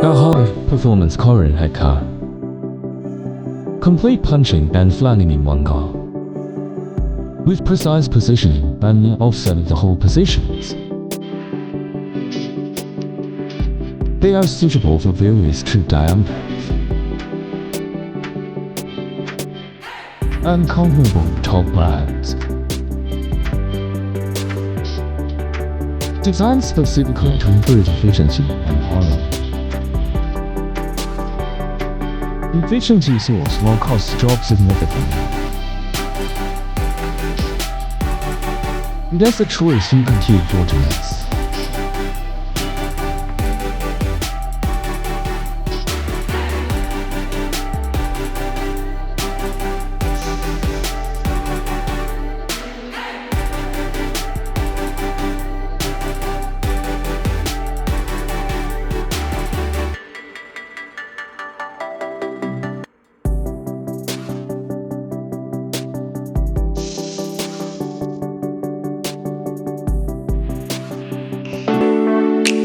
A high-performance current head car. Complete punching and flanging in one car. With precise positioning and offset the whole positions. They are suitable for various trip diameters. And comparable top brands. Designed specifically to improve efficiency and harmony. Efficiency soars while costs drop significantly. That's a choice you can keep for to next.